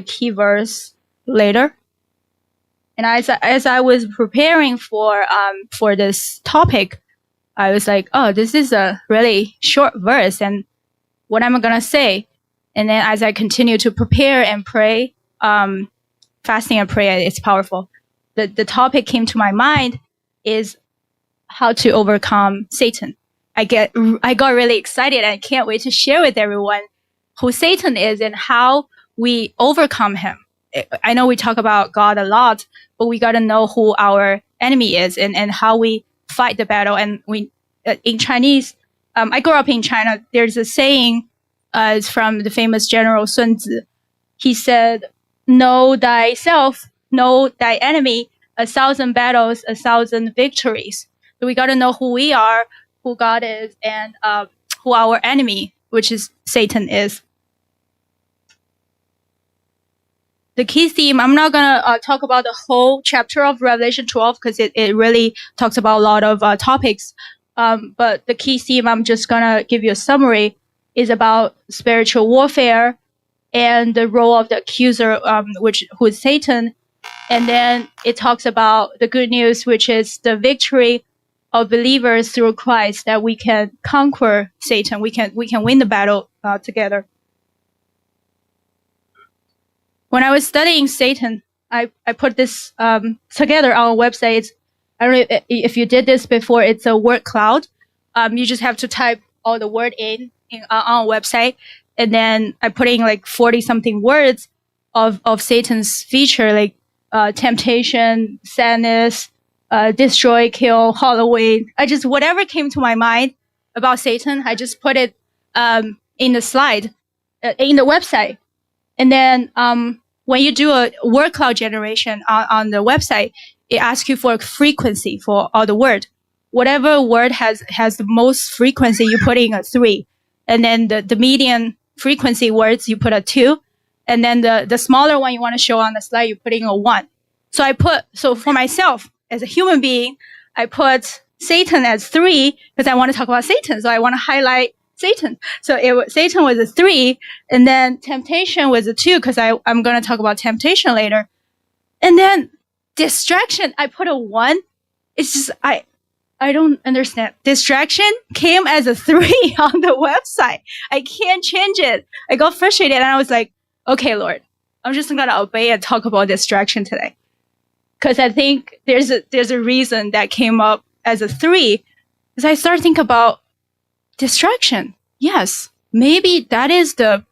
key verse later. And as I was preparing for this topic, I was like, oh, this is a really short verse, and what am I gonna say? And then as I continue to prepare and pray, fasting and prayer, it's powerful. The topic came to my mind is how to overcome Satan. I got really excited and I can't wait to share with everyone who Satan is and how we overcome him. I know we talk about God a lot, but we got to know who our enemy is and how we fight the battle. And we, in Chinese, I grew up in China. There's a saying, it's from the famous general Sun Tzu. He said, know thyself, know thy enemy, 1,000 battles, 1,000 victories. So we got to know who we are, who God is, and who our enemy, which is Satan, is. The key theme, I'm not going to talk about the whole chapter of Revelation 12 because it really talks about a lot of topics. But the key theme, I'm just going to give you a summary, is about spiritual warfare and the role of the accuser, who is Satan. And then it talks about the good news, which is the victory of believers through Christ, that we can conquer Satan. We can win the battle together. When I was studying Satan, I put this together on a website. I don't know if you did this before. It's a word cloud. You just have to type all the word in on a website, and then I put in like 40-something words of Satan's feature, like temptation, sadness, destroy, kill, Halloween. Whatever came to my mind about Satan, I just put it in the slide, in the website. And then when you do a word cloud generation on the website, it asks you for a frequency for all the word. Whatever word has the most frequency, you put in a 3. And then the median frequency words, you put a 2. And then the smaller one you want to show on the slide, you put in a 1. So for myself, as a human being, I put Satan as 3 because I want to talk about Satan. So I want to highlight Satan. So Satan was a 3, and then temptation was a 2 because I'm going to talk about temptation later. And then distraction, I put a 1. It's just, I don't understand. Distraction came as a 3 on the website. I can't change it. I got frustrated and I was like, okay, Lord, I'm just going to obey and talk about distraction today. Because I think there's a reason that came up as a 3. Because I started thinking about distraction. Yes, maybe that is the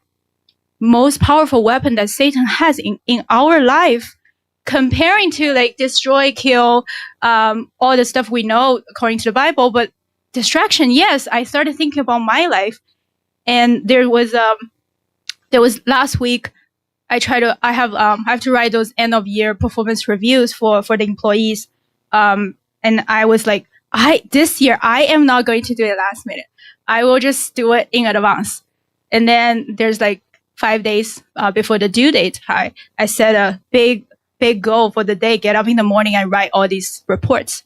most powerful weapon that Satan has in our life, comparing to like destroy, kill, all the stuff we know according to the Bible. But distraction, yes, I started thinking about my life. And there was last week, I have to write those end of year performance reviews for the employees. And I was like, this year I am not going to do it last minute. I will just do it in advance. And then there's like 5 days before the due date. I set a big goal for the day, get up in the morning and write all these reports.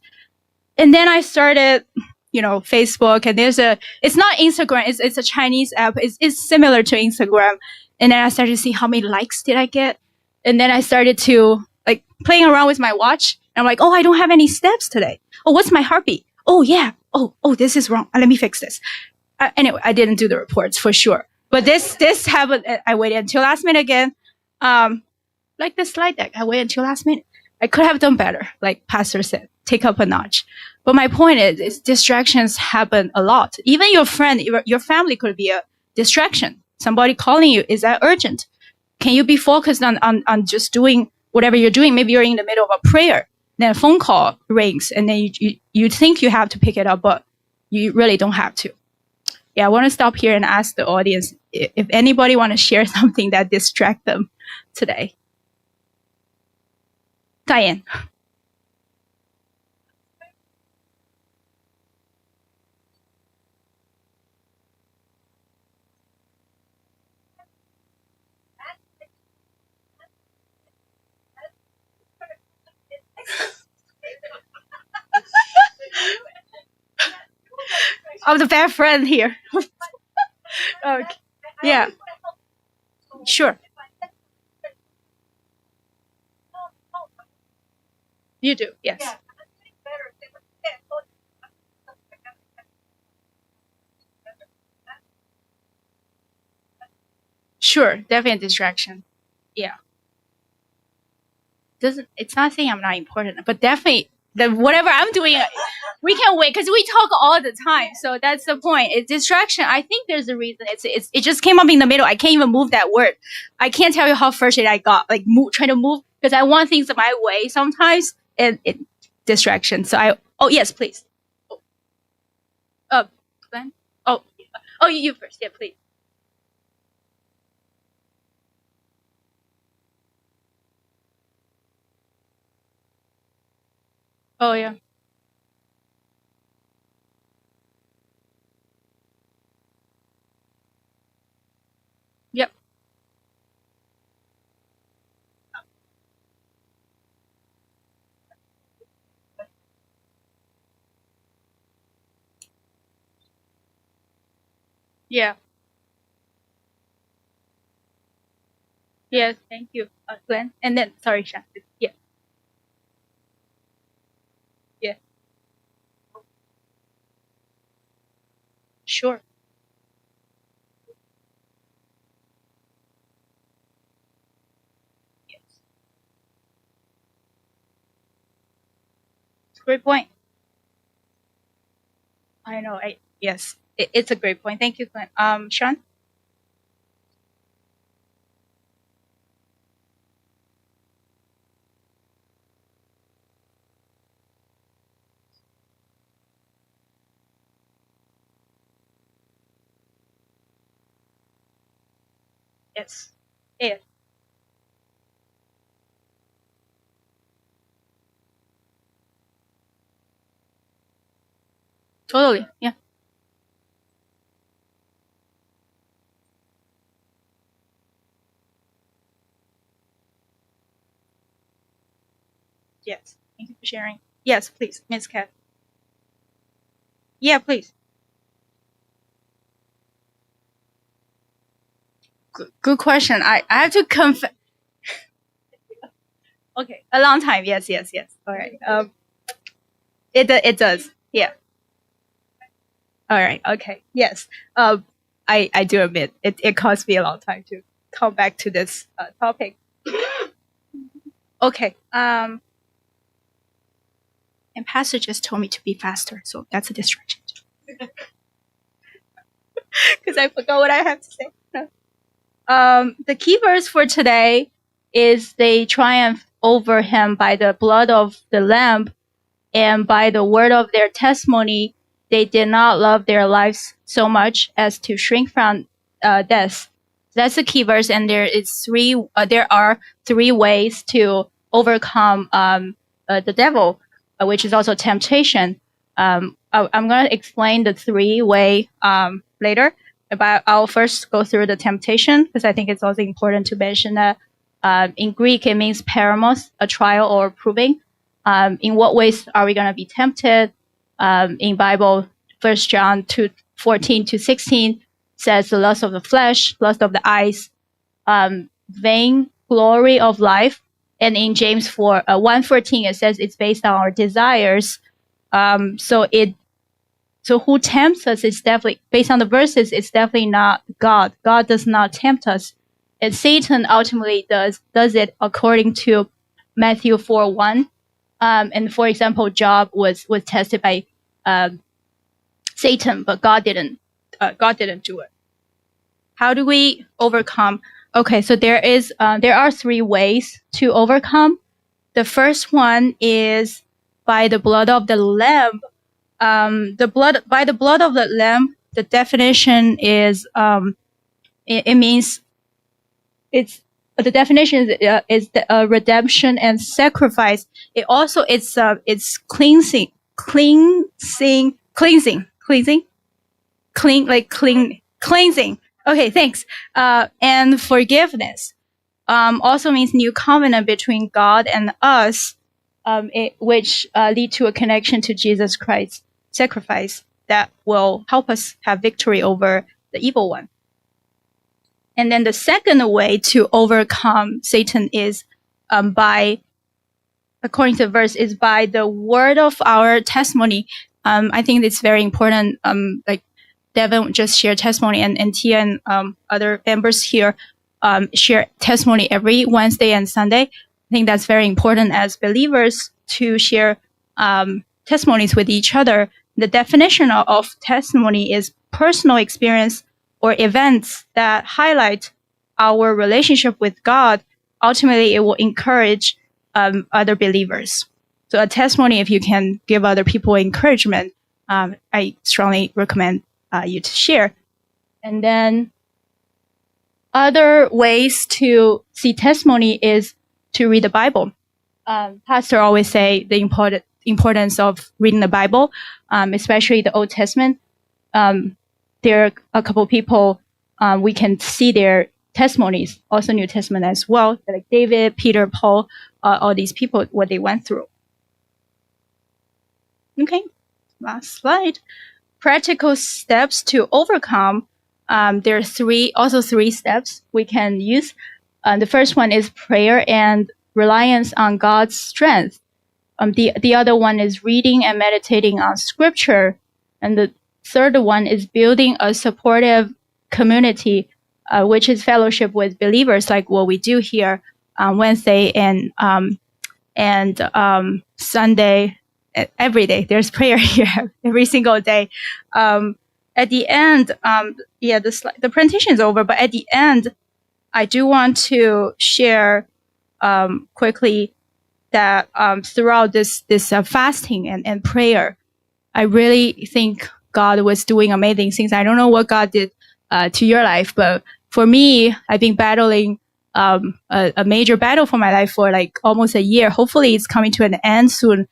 And then I started, Facebook, and it's not Instagram, it's a Chinese app. It's similar to Instagram. And then I started to see how many likes did I get. And then I started to like playing around with my watch. And I'm like, oh, I don't have any steps today. Oh, what's my heartbeat? Oh, yeah. Oh, this is wrong. Let me fix this. Anyway, I didn't do the reports for sure. But this happened. I waited until last minute again. Like the slide deck, I waited until last minute. I could have done better, like Pastor said, take up a notch. But my point is distractions happen a lot. Even your friend, your family could be a distraction. Somebody calling you, is that urgent? Can you be focused on just doing whatever you're doing? Maybe you're in the middle of a prayer, then a phone call rings, and then you think you have to pick it up, but you really don't have to. Yeah, I want to stop here and ask the audience if anybody want to share something that distract them today. Diane. I'm the bad friend here. Okay. Yeah. Sure. You do, yes. Yeah. Sure, definitely a distraction. Yeah. It's not saying I'm not important, but definitely whatever I'm doing, we can wait because we talk all the time. So that's the point. It's distraction. I think there's a reason. It just came up in the middle. I can't even move that word. I can't tell you how frustrated I got, like trying to move because I want things my way sometimes, and it distraction. So oh yes, please. Glenn. Oh, you first. Yeah, please. Oh yeah. Yep. Yeah. Yes. Thank you, Glenn. And then sorry, Shan. Yeah. Yeah. Sure. Yes. Great point. I know. Yes. It's a great point. Thank you, Glenn. Sean. Yes. Yeah. Totally. Yeah. Yes. Thank you for sharing. Yes, please, Miss Kat. Yeah, please. Good question. I have to confess. Okay, a long time. Yes. All right. It does. Yeah. All right. Okay. Yes. I do admit it cost me a long time to come back to this topic. Okay. And Pastor just told me to be faster, so that's a distraction. Because I forgot what I have to say. No. The key verse for today is they triumph over him by the blood of the Lamb and by the word of their testimony. They did not love their lives so much as to shrink from death. That's the key verse, and there are three ways to overcome the devil, which is also temptation. I'm going to explain the three-way later. But I'll first go through the temptation because I think it's also important to mention that in Greek it means paramos, a trial or proving. In what ways are we going to be tempted? In Bible, 1 John 2:14-16 says the lust of the flesh, lust of the eyes, vain glory of life. And in James 1:14 it says it's based on our desires. So who tempts us is definitely, based on the verses, it's definitely not God. God does not tempt us. And Satan ultimately does it according to Matthew 4:1. And for example, Job was tested by Satan, but God didn't do it. How do we overcome? Okay, so there are three ways to overcome. The first one is by the blood of the Lamb. By the blood of the Lamb, the definition is it means it's the definition is the redemption and sacrifice. It also it's cleansing, cleansing. Okay, thanks. And forgiveness. Also means new covenant between God and us, which lead to a connection to Jesus Christ's sacrifice that will help us have victory over the evil one. And then the second way to overcome Satan is by according to the verse, is by the word of our testimony. I think it's very important. Like Devin just shared testimony, and Tia and other members here share testimony every Wednesday and Sunday. I think that's very important as believers to share testimonies with each other. The definition of testimony is personal experience or events that highlight our relationship with God. Ultimately, it will encourage other believers. So a testimony, if you can give other people encouragement, I strongly recommend you to share. And then other ways to see testimony is to read the Bible. Pastor always say the importance of reading the Bible, especially the Old Testament. There are a couple people we can see their testimonies, also New Testament as well, like David, Peter, Paul, all these people, what they went through. Okay, last slide. Practical steps to overcome. There are three steps we can use. The first one is prayer and reliance on God's strength. The other one is reading and meditating on scripture. And the third one is building a supportive community, which is fellowship with believers, like what we do here on Wednesday and Sunday. Every day there's prayer here every single day. At the end, the presentation is over, but at the end, I do want to share quickly that throughout this fasting and prayer, I really think God was doing amazing things. I don't know what God did to your life, but for me, I've been battling a major battle for my life for like almost a year. Hopefully, it's coming to an end soon.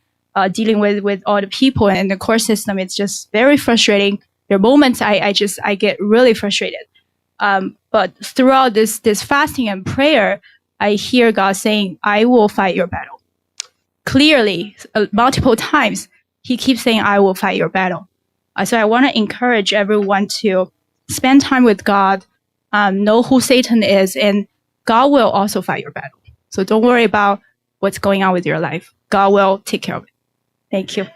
Dealing with all the people and the court system, it's just very frustrating. There are moments I get really frustrated. But throughout this fasting and prayer, I hear God saying, "I will fight your battle." Clearly, multiple times, He keeps saying, "I will fight your battle." So I want to encourage everyone to spend time with God, know who Satan is, and God will also fight your battle. So don't worry about what's going on with your life. God will take care of it. Thank you.